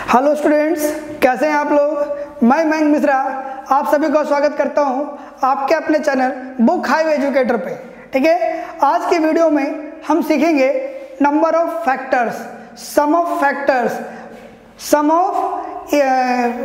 Hello students, कैसे हैं आप लोग। मैं मयंक मिश्रा आप सभी का स्वागत करता हूं आपके अपने चैनल बुक हाइव एजुकेटर पे। ठीक है, आज की वीडियो में हम सीखेंगे number of factors, sum of factors,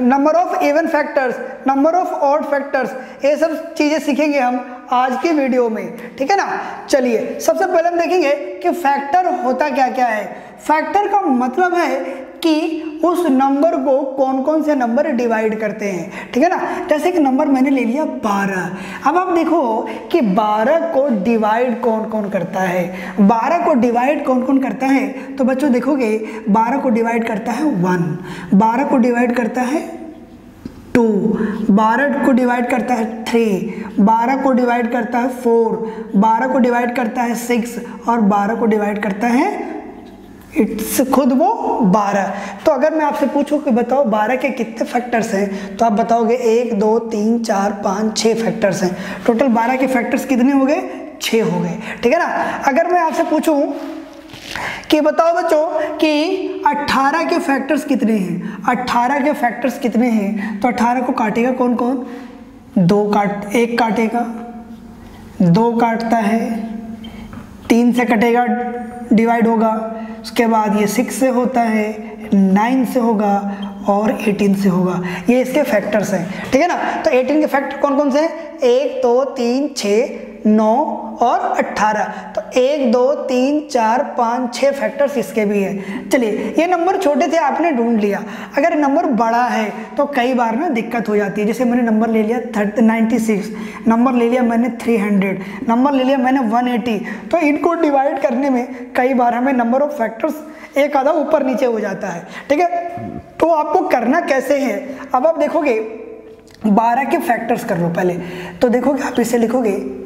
number of even factors, number of odd factors, ये सब चीज़ें सीखेंगे हम आज की वीडियो में। ठीक है ना। चलिए सबसे पहले हम देखेंगे कि फैक्टर होता क्या क्या है। फैक्टर का मतलब है कि उस नंबर को कौन कौन से नंबर डिवाइड करते हैं। ठीक है ना। जैसे कि नंबर मैंने ले लिया 12। अब आप देखो कि 12 को डिवाइड कौन कौन करता है। 12 को डिवाइड कौन कौन करता है तो बच्चों देखोगे 12 को डिवाइड करता है 1, 12 को डिवाइड करता है 2, 12 को डिवाइड करता है 3, 12 को डिवाइड करता है 4, 12 को डिवाइड करता है 6 और 12 को डिवाइड करता है इट्स खुद वो 12। तो अगर मैं आपसे पूछूं कि बताओ 12 के कितने फैक्टर्स हैं तो आप बताओगे 1 2 3 4 5 6 फैक्टर्स हैं। टोटल 12 के फैक्टर्स कितने हो गए? 6 हो गए। ठीक है ना। अगर मैं आपसे पूछूं कि बताओ बच्चों कि 18 के फैक्टर्स कितने हैं, 18 के फैक्टर्स कितने हैं तो 18 को काटेगा कौन कौन? 1 काटेगा, 2 काटता है, 3 से कटेगा, डिवाइड होगा, उसके बाद ये 6 से होता है, 9 से होगा और 18 से होगा। ये इसके फैक्टर्स हैं। ठीक है ना। तो 18 के फैक्टर कौन कौन से हैं? 1 2 3 6 9 और 18। तो 1 2 3 4 5 6 फैक्टर्स इसके भी हैं। चलिए ये नंबर छोटे थे आपने ढूंढ लिया। अगर नंबर बड़ा है तो कई बार ना दिक्कत हो जाती है। जैसे मैंने नंबर ले लिया 96, नंबर ले लिया मैंने 300, नंबर ले लिया मैंने 180। तो इनको डिवाइड करने में कई बार हमें नंबर ऑफ फैक्टर्स एक आधा ऊपर नीचे हो जाता है। ठीक है। तो आपको करना कैसे है, अब आप देखोगे 12 के फैक्टर्स कर लो पहले। तो देखोगे आप इसे लिखोगे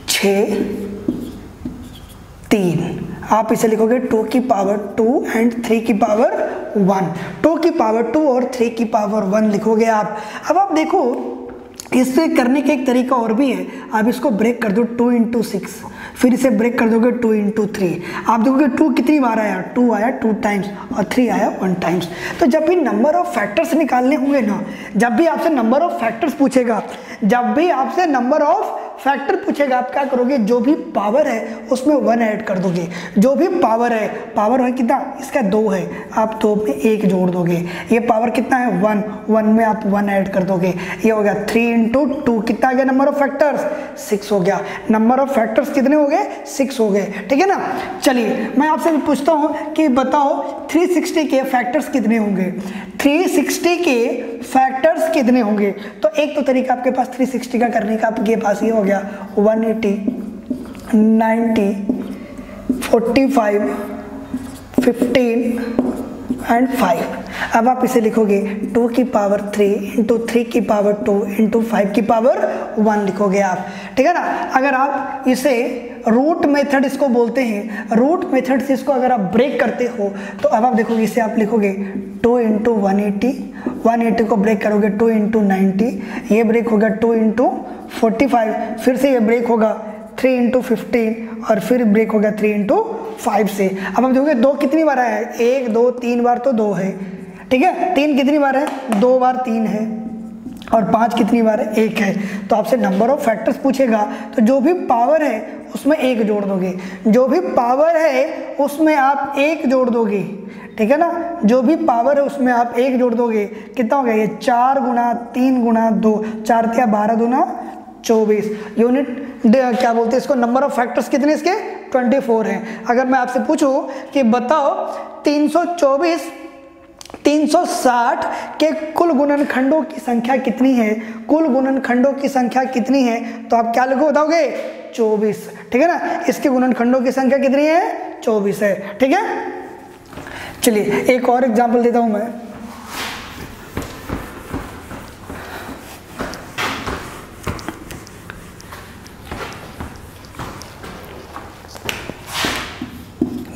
6 3, आप इसे लिखोगे 2 की पावर 2 एंड 3 की पावर 1, 2 की पावर 2 और 3 की पावर 1 लिखोगे आप। अब आप देखो इससे करने का एक तरीका और भी है। आप इसको ब्रेक कर दो 2 इंटू 6, फिर इसे ब्रेक कर दोगे 2 इंटू 3। आप देखोगे 2 कितनी बार आया? 2 आया 2 टाइम्स और 3 आया 1 टाइम्स। तो जब भी नंबर ऑफ फैक्टर्स निकालने होंगे ना, जब भी आपसे नंबर ऑफ फैक्टर्स पूछेगा, जब भी आपसे नंबर ऑफ फैक्टर पूछेगा, आप क्या करोगे? जो भी पावर है उसमें 1 ऐड कर दोगे। जो भी पावर है, पावर है कितना? इसका 2 है, आप 2 में 1 जोड़ दोगे। ये पावर कितना है? 1, 1 में आप 1 ऐड कर दोगे। ये हो गया 3 इंटू 2, कितना आ गया नंबर ऑफ फैक्टर्स? 6 हो गया। नंबर ऑफ फैक्टर्स कितने हो गए? 6 हो गए। ठीक है ना। चलिए मैं आपसे पूछता हूँ कि बताओ 360 के फैक्टर्स कितने होंगे? 360 के फैक्टर्स कितने होंगे? तो एक तो तरीका आपके पास 360 का करने का आपके पास ये हो गया 180, 90, 45, 15 एंड 5। अब आप इसे लिखोगे 2 की पावर 3 इंटू 3 की पावर 2 इंटू 5 की पावर 1 लिखोगे आप। ठीक है ना। अगर आप इसे रूट मेथड इसको बोलते हैं, रूट मेथड से इसको अगर आप ब्रेक करते हो तो अब आप देखोगे इसे आप लिखोगे 2 इंटू 180, 180 को ब्रेक करोगे 2 इंटू 90, ये ब्रेक होगा 2 इंटू 45, फिर से ये ब्रेक होगा 3 इंटू 15 और फिर ब्रेक होगा 3 इंटू 5 से। अब आप देखोगे 2 कितनी बार आया है? 1 2 3 बार तो 2 है। ठीक है। 3 कितनी बार है? 2 बार 3 है और 5 कितनी बार है? 1 है। तो आपसे नंबर ऑफ फैक्टर्स पूछेगा तो जो भी पावर है उसमें 1 जोड़ दोगे, जो भी पावर है उसमें आप 1 जोड़ दोगे। ठीक है ना। जो भी पावर है उसमें आप 1 जोड़ दोगे। कितना हो गया ये? 4 गुना 3 गुना 2, 4 या 12 दूना 24 यूनिट। क्या बोलते हैं इसको? नंबर ऑफ फैक्टर्स कितने इसके? 24 हैं। अगर मैं आपसे पूछूं कि बताओ 324 360 के कुल गुणनखंडों की संख्या कितनी है, कुल गुणनखंडों की संख्या कितनी है तो आप क्या लिखो बताओगे? 24। ठीक है ना। इसके गुणनखंडों की संख्या कितनी है? 24 है। ठीक है। चलिए एक और एग्जांपल देता हूं मैं।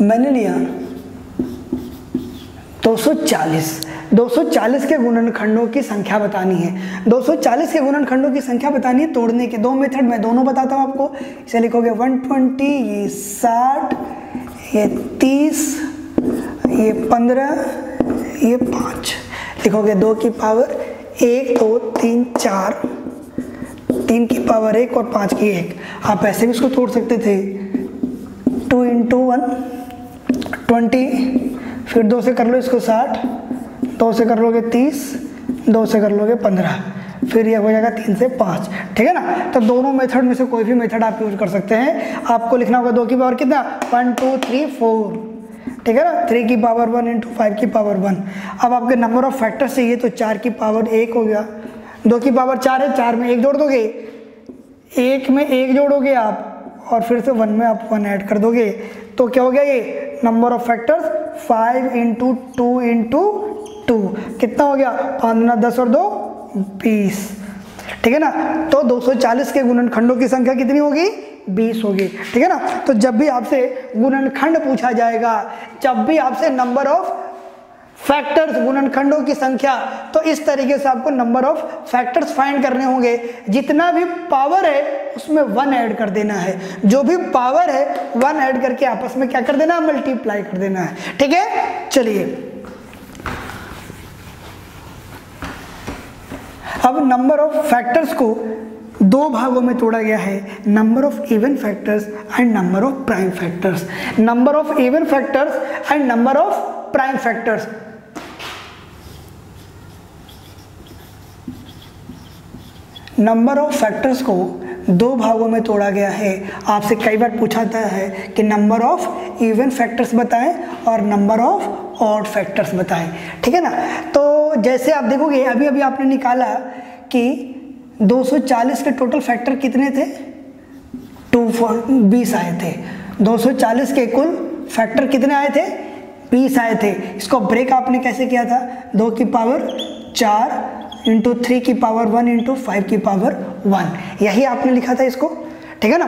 मैंने लिया 240 के गुणनखंडों की संख्या बतानी है। 240 के गुणनखंडों की संख्या बतानी है तोड़ने के 2 मेथड मैं दोनों बताता हूँ आपको। इसे लिखोगे 120, ये 60, ये 30, ये 15, ये 5 लिखोगे 2 की पावर 1 2 3 4, 3 की पावर 1 और 5 की 1। आप ऐसे भी इसको तोड़ सकते थे, 2 × 1 20, फिर 2 से कर लो इसको 60, 2 से कर लोगे 30, 2 से कर लोगे 15, फिर ये हो जाएगा 3 से 5, ठीक है ना। तो दोनों मेथड में से कोई भी मेथड आप यूज कर सकते हैं। आपको लिखना होगा 2 की पावर कितना, 1 2 3 4, ठीक है ना, 3 की पावर 1 × 5 की पावर 1। अब आपके नंबर ऑफ फैक्टर्स चाहिए, तो 4 की पावर 1 हो गया, 2 की पावर 4 है, 4 में 1 जोड़ दोगे, 1 में 1 जोड़ोगे आप, और फिर से 1 में आप 1 ऐड कर दोगे, तो क्या हो गया ये नंबर ऑफ फैक्टर्स 5 × 2 × 2, कितना हो गया, 5 × 10 और 2 20, ठीक है ना। तो 240 के गुणनखंडों की संख्या कितनी होगी, 20 होगी, ठीक है ना। तो जब भी आपसे गुणनखंड पूछा जाएगा, जब भी आपसे नंबर ऑफ फैक्टर्स गुणनखंडों की संख्या, तो इस तरीके से आपको नंबर ऑफ फैक्टर्स फाइंड करने होंगे। जितना भी पावर है उसमें 1 ऐड कर देना है, जो भी पावर है 1 ऐड करके आपस में क्या कर देना है, मल्टीप्लाई कर देना है, ठीक है। चलिए अब नंबर ऑफ फैक्टर्स को 2 भागों में तोड़ा गया है, number of even factors and number of prime factors. Number of even factors and number of prime factors. Number of factors को 2 भागों में तोड़ा गया है। आपसे कई बार पूछा जाता है कि नंबर ऑफ इवन फैक्टर्स बताएं और नंबर ऑफ ऑड फैक्टर्स बताएं, ठीक है ना। तो जैसे आप देखोगे अभी अभी आपने निकाला कि 240 के टोटल फैक्टर कितने थे, 20 आए थे। 240 के कुल फैक्टर कितने आए थे, 20 आए थे। इसको ब्रेक आपने कैसे किया था, 2 की पावर 4 × 3 की पावर 1 × 5 की पावर 1, यही आपने लिखा था इसको, ठीक है ना।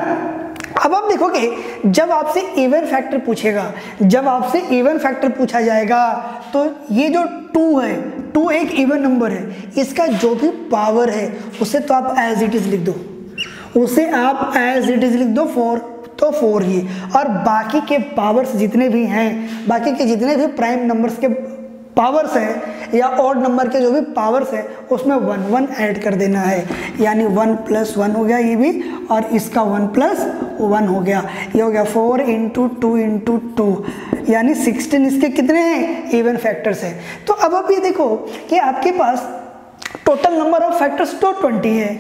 अब आप देखोगे जब आपसे इवन फैक्टर पूछेगा, जब आपसे इवन फैक्टर पूछा जाएगा, तो ये जो 2 है, 2 एक इवन नंबर है, इसका जो भी पावर है उसे तो आप एज इट इज लिख दो, उसे आप एज इट इज लिख दो 4, तो 4 ही, और बाकी के पावर्स जितने भी हैं, बाकी के जितने भी प्राइम नंबर्स के पावर्स हैं या ऑड नंबर के जो भी पावर्स हैं उसमें 1 1 ऐड कर देना है, यानी 1 + 1 हो गया ये भी, और इसका 1 + 1 हो गया, ये हो गया 4 × 2 × 2, यानी 16 इसके कितने हैं, इवन फैक्टर्स हैं। तो अब आप ये देखो कि आपके पास टोटल नंबर ऑफ फैक्टर्स तो 20 है,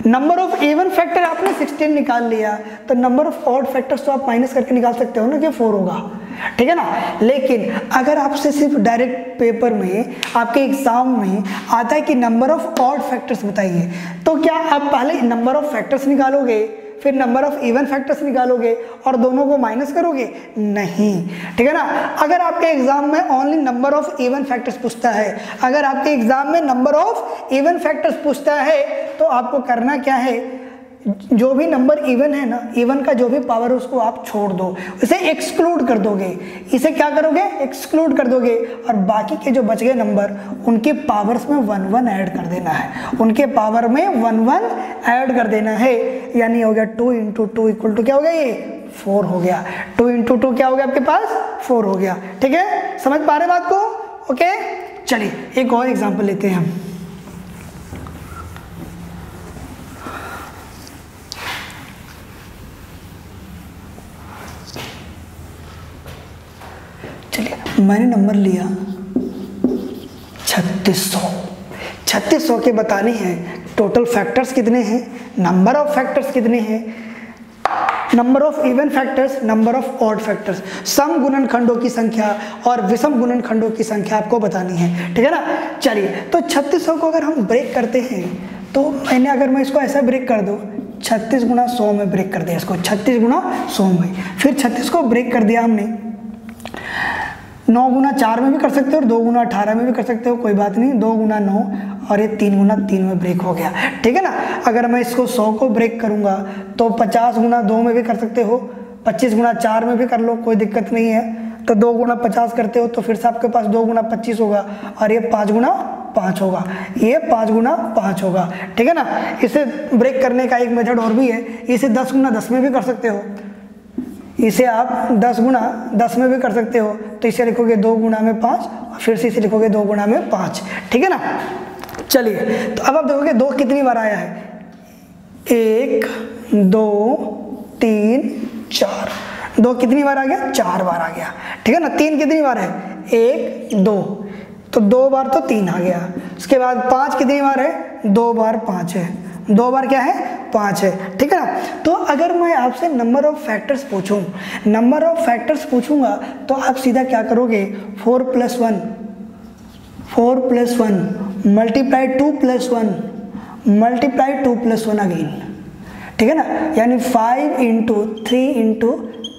नंबर ऑफ इवन फैक्टर आपने 16 निकाल लिया, तो नंबर ऑफ ऑड फैक्टर्स तो आप माइनस करके निकाल सकते हो ना कि 4 होगा, ठीक है ना। लेकिन अगर आपसे सिर्फ डायरेक्ट पेपर में आपके एग्जाम में आता है कि नंबर ऑफ ऑड फैक्टर्स बताइए, तो क्या आप पहले नंबर ऑफ फैक्टर्स निकालोगे, फिर नंबर ऑफ इवन फैक्टर्स निकालोगे और दोनों को माइनस करोगे, नहीं, ठीक है ना। अगर आपके एग्जाम में only number of even factors पूछता है, अगर आपके एग्जाम में नंबर ऑफ इवन फैक्टर्स पूछता है, तो आपको करना क्या है, जो भी नंबर इवन है ना, इवन का जो भी पावर है उसको आप छोड़ दो, इसे एक्सक्लूड कर दोगे, इसे क्या करोगे, एक्सक्लूड कर दोगे, और बाकी के जो बच गए नंबर उनके पावर्स में 1 1 ऐड कर देना है, उनके पावर में 1 1 ऐड कर देना है, यानी हो गया 2 × 2 = क्या हो गया, ये 4 हो गया। 2 × 2 क्या हो गया आपके पास, 4 हो गया, ठीक है। समझ पा रहे बात को, ओके। चलिए एक और एग्जाम्पल लेते हैं हम। मैंने नंबर लिया 3600, 3600 के बताने हैं टोटल फैक्टर्स कितने हैं, नंबर ऑफ फैक्टर्स कितने हैं, number of even factors, number of odd factors, sum गुणनखंडों की संख्या और विषम गुणनखंडों की संख्या आपको बतानी है, ठीक है ना। चलिए तो 3600 को अगर हम ब्रेक करते हैं, तो अगर मैं इसको ऐसा ब्रेक कर दूं, 36 × 100 में ब्रेक कर दिया इसको, 36 × 100 में, फिर 36 को ब्रेक कर दिया हमने 9 × 4 में भी कर सकते हो और 2 × 18 में भी कर सकते हो, कोई बात नहीं, 2 × 9 और ये 3 × 3 में ब्रेक हो गया, ठीक है ना। अगर मैं इसको 100 को ब्रेक करूंगा तो 50 × 2 में भी कर सकते हो, 25 × 4 में भी कर लो, कोई दिक्कत नहीं है। तो 2 × 50 करते हो तो फिर से आपके पास 2 × 25 होगा, और ये 5 × 5 होगा, ये 5 × 5 होगा, ठीक है ना। इसे ब्रेक करने का एक मेथड और भी है, इसे 10 × 10 में भी कर सकते हो, इसे आप 10 × 10 में भी कर सकते हो, तो इसे लिखोगे 2 गुणा में 5 और फिर से इसे लिखोगे 2 गुणा में 5, ठीक है ना। चलिए तो अब आप देखोगे 2 कितनी बार आया है, 1 2 3 4, 2 कितनी बार आ गया, 4 बार आ गया, ठीक है ना। 3 कितनी बार है, 1 2, तो 2 बार तो 3 आ गया। उसके बाद 5 कितनी बार है, 2 बार 5 है, 2 बार क्या है, 5 है, ठीक है ना। तो अगर मैं आपसे नंबर ऑफ फैक्टर्स पूछूं, नंबर ऑफ फैक्टर्स पूछूंगा तो आप सीधा क्या करोगे, 4 + 1 मल्टीप्लाई 2 + 1 मल्टीप्लाई 2 + 1 अगेन, ठीक है ना। यानी 5 × 3 ×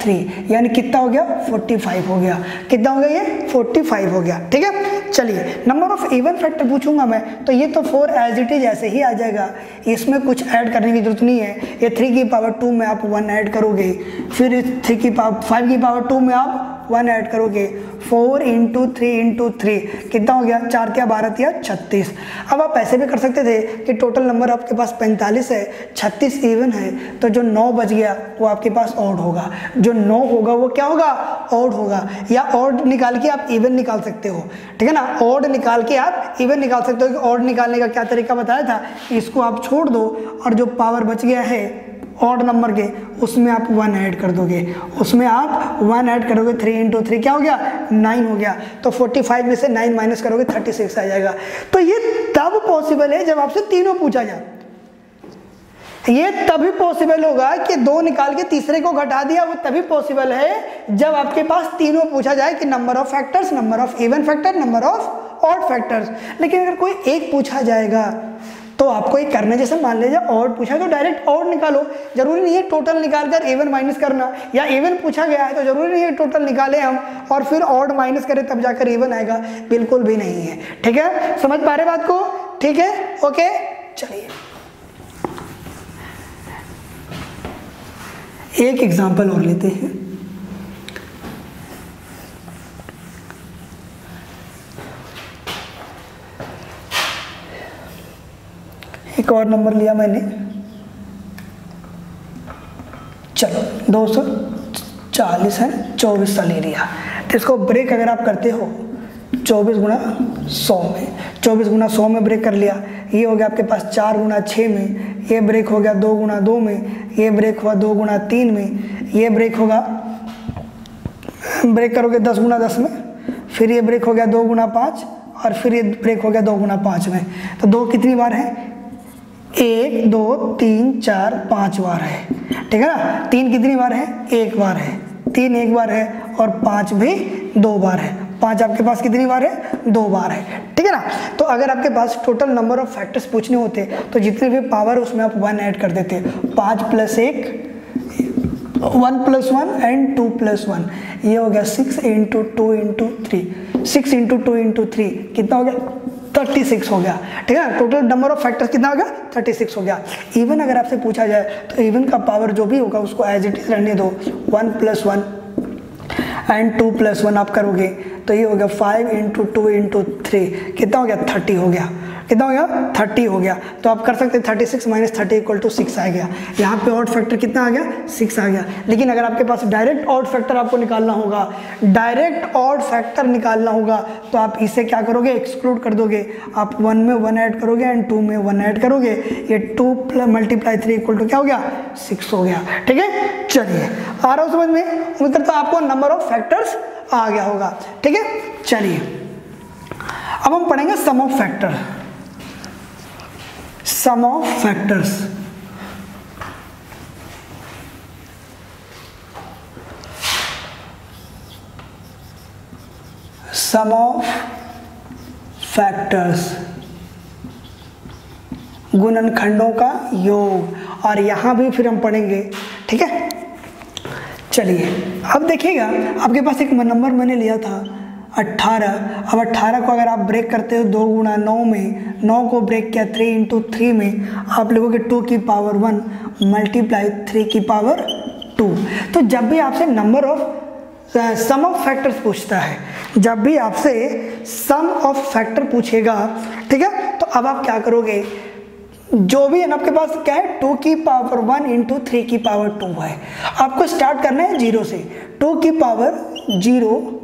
3 यानी कितना हो गया, 45 हो गया। कितना हो गया, ये 45 हो गया, ठीक है। चलिए नंबर ऑफ इवन फैक्टर पूछूंगा मैं तो ये तो 4 एज इट इज ऐसे ही आ जाएगा, इसमें कुछ ऐड करने की जरूरत नहीं है। ये 3 की पावर 2 में आप 1 ऐड करोगे, फिर 5 की पावर 2 में आप 1 ऐड करोगे, 4 × 3 × 3 कितना हो गया, 4 × 12 = 36। अब आप ऐसे भी कर सकते थे कि टोटल नंबर आपके पास 45 है, 36 इवन है, तो जो 9 बच गया वो आपके पास ऑड होगा, जो 9 होगा वो क्या होगा, ऑड होगा। या ऑड निकाल के आप इवन निकाल सकते हो, ठीक है ना। ऑड निकाल के आप इवन निकाल सकते हो कि ऑड निकालने का क्या तरीका बताया था, इसको आप छोड़ दो और जो पावर बच गया है ऑड नंबर के उसमें आप 1 ऐड कर दोगे, उसमें आप 1 ऐड करोगे, 3 × 3 क्या हो गया, 9 हो गया। तो 45 में से 9 माइनस करोगे 36 आ जाएगा। तो ये तब पॉसिबल है जब आपसे तीनों पूछा जाए, ये तभी पॉसिबल होगा कि 2 निकाल के तीसरे को घटा दिया, वो तभी पॉसिबल है जब आपके पास तीनों पूछा जाए कि number of factors, number of even factor, number of odd factors. लेकिन अगर कोई एक पूछा जाएगा तो आपको ये करने जैसे, मान लीजिए ऑड पूछा तो डायरेक्ट ऑड निकालो, जरूरी नहीं है टोटल निकालकर इवन माइनस करना, या इवन पूछा गया है तो जरूरी नहीं है टोटल निकाले हम और फिर ऑड माइनस करें तब जाकर इवन आएगा, बिल्कुल भी नहीं है, ठीक है। समझ पा रहे बात को, ठीक है, ओके। चलिए एक एग्जांपल और लेते हैं। एक और नंबर लिया मैंने, चलो 240 है, 24 सा ले लिया। तो इसको ब्रेक अगर आप करते हो 24 × 100 में, 24 × 100 में ब्रेक कर लिया, ये हो गया आपके पास 4 × 6 में, ये ब्रेक हो गया 2 × 2 में, ये ब्रेक हुआ 2 × 3 में, ये ब्रेक होगा, ब्रेक करोगे 10 × 10 में, फिर ये ब्रेक हो गया 2 × 5 और फिर ये ब्रेक हो गया 2 × 5 में। तो 2 कितनी बार है, 1 2 3 4 5 बार है, ठीक है ना। 3 कितनी बार है, 1 बार है, 3 1 बार है और 5 भी 2 बार है। 5 आपके पास कितनी बार है, 2 बार है, ठीक है ना। तो अगर आपके पास टोटल नंबर ऑफ फैक्टर्स पूछने होते तो जितने भी पावर उसमें आप 1 ऐड कर देते, 5 + 1 1 + 1 एंड 2 + 1, ये हो गया 6 × 2 × 3, 6 × 2 × 3 कितना हो गया, 36 हो गया, ठीक है ना। टोटल नंबर ऑफ फैक्टर्स कितना हो गया, 36 हो गया। इवन अगर आपसे पूछा जाए तो इवन का पावर जो भी होगा उसको एज इट इज रहने दो, 1 + 1 एंड 2 + 1 आप करोगे तो ये हो गया 5 × 2 × 3 कितना हो गया, 30 हो गया, कितना हो गया, 30 हो गया। तो आप कर सकते हैं 36 - 30 = 6 आ गया। यहाँ पे ऑड फैक्टर कितना आ गया, 6 आ गया। लेकिन अगर आपके पास डायरेक्ट ऑड फैक्टर आपको निकालना होगा, डायरेक्ट ऑड फैक्टर निकालना होगा तो आप इसे क्या करोगे, एक्सक्लूड कर दोगे। आप 1 में 1 ऐड करोगे एंड 2 में 1 ऐड करोगे, ये 2 × 3 = क्या हो गया, 6 हो गया, ठीक है। चलिए आ रहा हूँ समझ में, उम्मीद करता हूँ आपको नंबर ऑफ फैक्टर्स आ गया होगा, ठीक है। चलिए अब हम पढ़ेंगे sum of factor, sum of factors. Sum of factors, गुणनखंडों का योग, और यहां भी फिर हम पढ़ेंगे, ठीक है। चलिए अब देखिएगा, आपके पास एक नंबर मैंने लिया था 18। अब 18 को अगर आप ब्रेक करते हो 2 × 9 में, 9 को ब्रेक किया 3 × 3 में, आप लिखोगे 2 की पावर 1 मल्टीप्लाई 3 की पावर 2। तो जब भी आपसे number of sum of factors पूछता है, जब भी आपसे सम ऑफ फैक्टर पूछेगा, ठीक है, तो अब आप क्या करोगे, जो भी है ना आपके पास क्या है, 2 की पावर 1 × 3 की पावर 2 है। आपको स्टार्ट करना है 0 से, 2 की पावर 0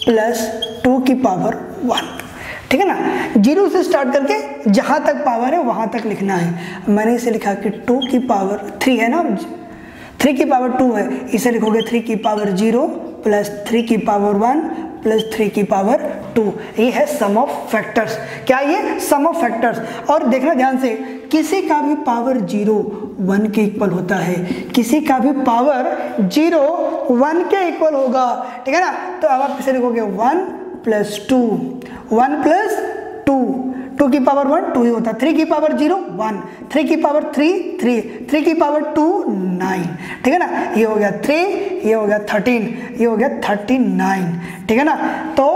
प्लस 2 की पावर 1। ठीक है ना, 0 से स्टार्ट करके जहां तक पावर है वहां तक लिखना है। मैंने इसे लिखा कि 2 की पावर 3 है ना, 3 की पावर 2 है, इसे लिखोगे 3 की पावर 0 प्लस 3 की पावर 1 प्लस 3 की पावर 2। ये है सम ऑफ फैक्टर्स। क्या ये? सम ऑफ फैक्टर्स। और देखना ध्यान से, किसी का भी पावर 0 1 के इक्वल होता है, किसी का भी पावर 0 1 के इक्वल होगा। ठीक है ना, तो अब आप इसे लिखोगे 1 प्लस 2, 1 प्लस 2, 2 की पावर 1 2 ही होता है, 3 की पावर 0 1, 3 की पावर 3 3, 3 की पावर 2 9। ठीक है ना, ये हो गया 3, ये हो गया 13, ये हो गया 39। ठीक है ना, तो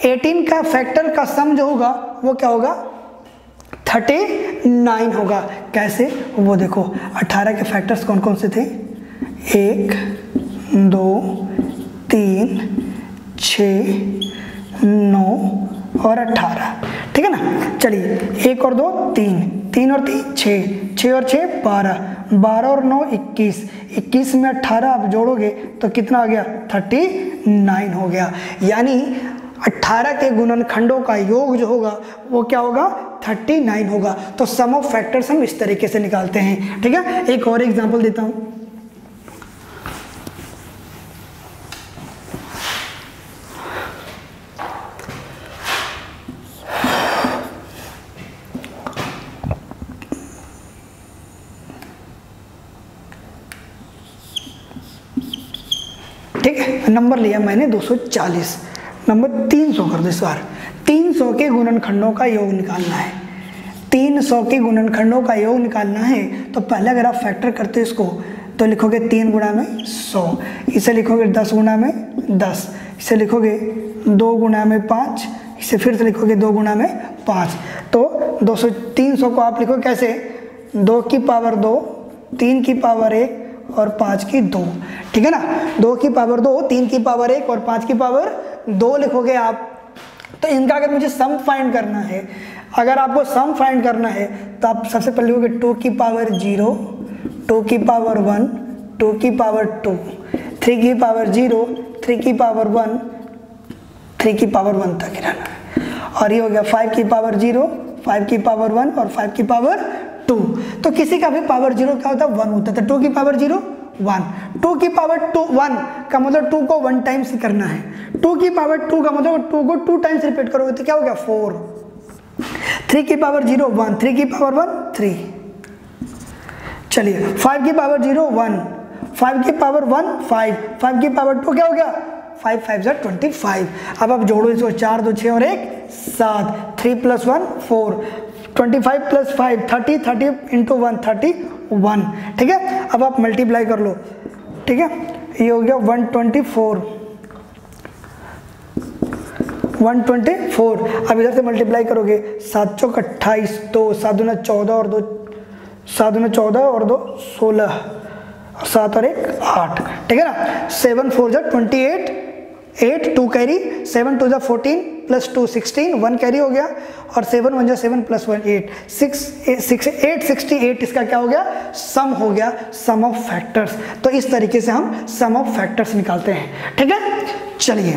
18 का फैक्टर का सम जो होगा वो क्या होगा? 39 होगा। कैसे? वो देखो 18 के फैक्टर्स कौन कौन से थे? 1 2 3 6 9 और 18। ठीक है ना, चलिए 1 और 2 3, 3 और 3 6, 6 और 6 12, 12 और 9 21, 21 में 18 आप जोड़ोगे तो कितना आ गया? 39 हो गया। यानी 18 के गुणनखंडों का योग जो होगा वो क्या होगा? 39 होगा। तो सम ऑफ फैक्टर्स हम इस तरीके से निकालते हैं। ठीक है, एक और एग्जांपल देता हूं। ठीक है, नंबर लिया मैंने 240, नंबर 300 कर दो इस बार। 300 के गुणनखंडों का योग निकालना है। 300 के गुणनखंडों का योग निकालना है तो पहले अगर आप फैक्टर करते हो इसको तो लिखोगे 3 गुणा में 100, इसे लिखोगे 10 गुणा में 10, इसे लिखोगे 2 गुणा में 5, इसे फिर से लिखोगे 2 गुणा में 5। तो 300 को आप लिखो कैसे? 2 की पावर 2, 3 की पावर 1 और 5 की 2। ठीक है ना, 2 की पावर 2, 3 की पावर 1 और 5 की पावर 2 लिखोगे आप। तो इनका अगर मुझे सम फाइंड करना है, अगर आपको सम फाइंड करना है तो आप सबसे पहले लिखोगे 2 की पावर 0, 2 की पावर 1, 2 की पावर 2, 3 की पावर 0, 3 की पावर 1, 3 की पावर 1 तक ही रहना है। और ये हो गया 5 की पावर 0, 5 की पावर 1 और 5 की पावर 2। तो किसी का भी पावर 0 क्या होता है? 1 होता है। तो 2 की पावर 0 1, 2 की पावर 2 1 का मतलब 2 को 1 टाइम्स करना है। 2 की पावर 2 का मतलब 2 को 2 टाइम्स रिपीट करोगे तो क्या हो गया? 4। 3 की पावर 0 1, 3 की पावर 1 3। चलिए 5 की पावर 0 1, 5 की पावर 1 5, 5 की पावर 2 क्या हो गया? 5 5 जा 25। अब आप जोड़ो इसको, 4 2 6 और 1 7, 3 + 1 4, 25 + 5 30, 30 × 1 31। ठीक है, अब आप मल्टीप्लाई कर लो। ठीक है, ये हो गया 124, 124। अब इधर से मल्टीप्लाई करोगे 7 चौक 28, 2 7 दूना 14 और 2 7 दूना 14 और 2 16, 7 और 1 8। ठीक है ना, 7 4 जा 28, 8 2 कैरी, 7 2 जा 14 प्लस 2 16, 1 कैरी हो गया और 7 1 जा 7 प्लस 1 8 868 इसका क्या हो गया? सम हो गया, सम ऑफ फैक्टर्स। तो इस तरीके से हम सम ऑफ फैक्टर्स निकालते हैं। ठीक है, चलिए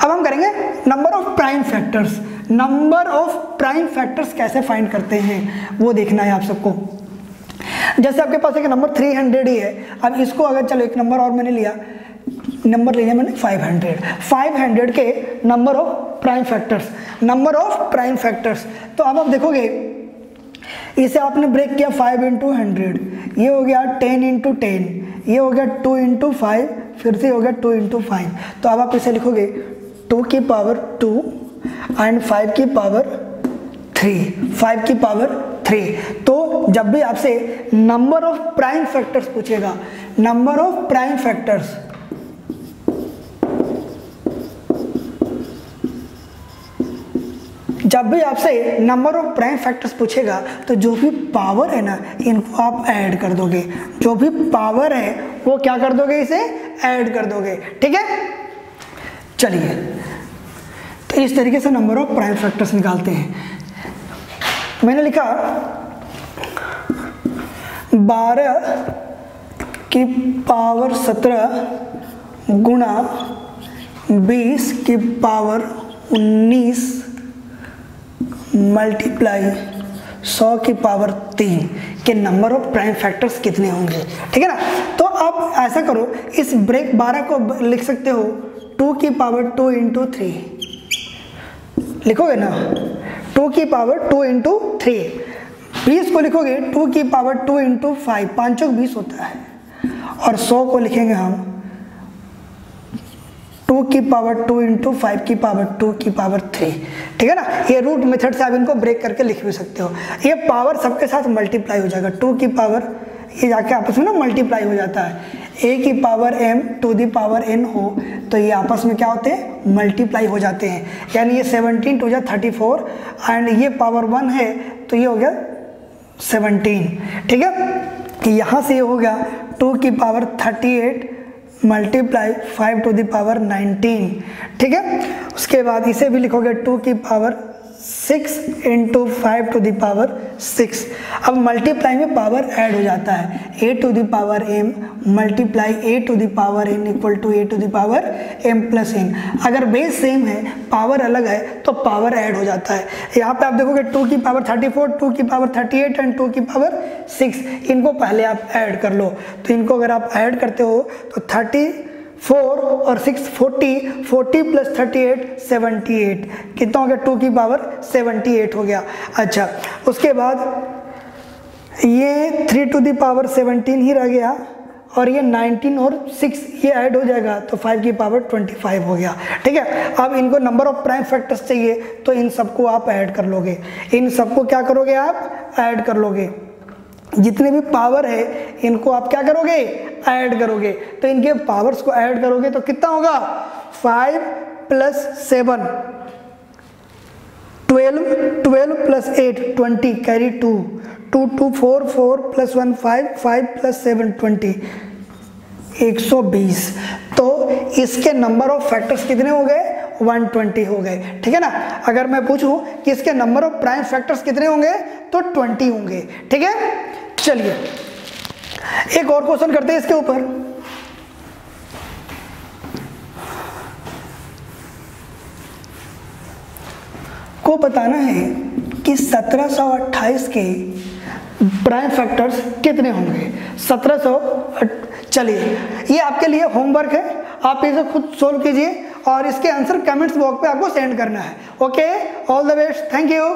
अब हम करेंगे number of prime factors. Number of prime factors कैसे फाइंड करते हैं वो देखना है आप सबको। जैसे आपके पास एक नंबर 300 ही है, अब इसको अगर चलो एक नंबर और मैंने लिया, नंबर लिया मैंने 500 के number of prime factors, number of prime factors. तो अब आप देखोगे इसे आपने ब्रेक किया 5 × 100, ये हो गया 10 × 10, ये हो गया 2 × 5, फिर से हो गया 2 × 5। तो अब आप इसे लिखोगे 2 की पावर 2 एंड 5 की पावर 3, 5 की पावर 3। तो जब भी आपसे नंबर ऑफ प्राइम फैक्टर्स पूछेगा, नंबर ऑफ प्राइम फैक्टर्स, जब भी आपसे नंबर ऑफ प्राइम फैक्टर्स पूछेगा तो जो भी पावर है ना इनको आप ऐड कर दोगे, जो भी पावर है वो क्या कर दोगे? इसे ऐड कर दोगे। ठीक है, चलिए तो इस तरीके से नंबर ऑफ प्राइम फैक्टर्स निकालते हैं। मैंने लिखा 12 की पावर 17 गुणा 20 की पावर 19 मल्टीप्लाई 100 की पावर 3 के नंबर ऑफ प्राइम फैक्टर्स कितने होंगे, ठीक है ना। तो आप ऐसा करो, इस ब्रेक 12 को लिख सकते हो 2 की पावर 2 इंटू 3, लिखोगे ना 2 की पावर 2 इंटू 3। 20 को लिखोगे 2 की पावर 2 इंटू 5, 5 चौक 20 होता है। और 100 को लिखेंगे हम 2 की पावर 2 इंटू 5 की पावर 2 की पावर 3, ठीक है ना। ये रूट मेथड से आप इनको ब्रेक करके लिख भी सकते हो। ये पावर सबके साथ मल्टीप्लाई हो जाएगा, 2 की पावर ये जाके आपस में ना मल्टीप्लाई हो जाता है। a की power m to the power n हो तो ये आपस में क्या होते हैं, मल्टीप्लाई हो जाते हैं। यानी ये 17 टू जा 34 एंड ये पावर 1 है तो ये हो गया 17, ठीक है। कि यहाँ से ये हो गया 2 की power 38 multiply 5 to the power 19, ठीक है। उसके बाद इसे भी लिखोगे 2 की power 6 into 5 to the power 6। अब मल्टीप्लाई में पावर ऐड हो जाता है, a to the power m multiply a to the power n equal to a to the power m plus n। अगर बेस सेम है, पावर अलग है तो पावर ऐड हो जाता है। यहाँ पे आप देखोगे 2 की पावर 34, 2 की पावर 38 एंड 2 की पावर 6, इनको पहले आप ऐड कर लो। तो इनको अगर आप ऐड करते हो तो 34 और 6 40, 40 प्लस 38 78, कितना हो गया 2 की पावर 78 हो गया। अच्छा, उसके बाद ये 3 टू द पावर 17 ही रह गया और ये 19 और 6 ये ऐड हो जाएगा तो 5 की पावर 25 हो गया, ठीक है। अब इनको नंबर ऑफ प्राइम फैक्टर्स चाहिए तो इन सबको आप ऐड कर लोगे। इन सबको क्या करोगे, आप ऐड कर लोगे। जितने भी पावर है इनको आप क्या करोगे, ऐड करोगे। तो इनके पावर्स को ऐड करोगे तो कितना होगा, 5 plus 7 12, 12 plus 8 20, carry 2, 2 2 4, 4 plus 1 5, 5 plus 7 20, 120। तो इसके नंबर ऑफ फैक्टर्स कितने हो गए, 120 हो गए, ठीक है ना। अगर मैं पूछूं कि इसके नंबर ऑफ प्राइम फैक्टर्स कितने होंगे तो 20 होंगे, ठीक है। चलिए एक और क्वेश्चन करते हैं इसके ऊपर। को बताना है कि 1728 के प्राइम फैक्टर्स कितने होंगे, 1700। चलिए ये आपके लिए होमवर्क है, आप इसे खुद सोल्व कीजिए और इसके आंसर कमेंट्स बॉक्स पे आपको सेंड करना है। Okay, all the best, thank you.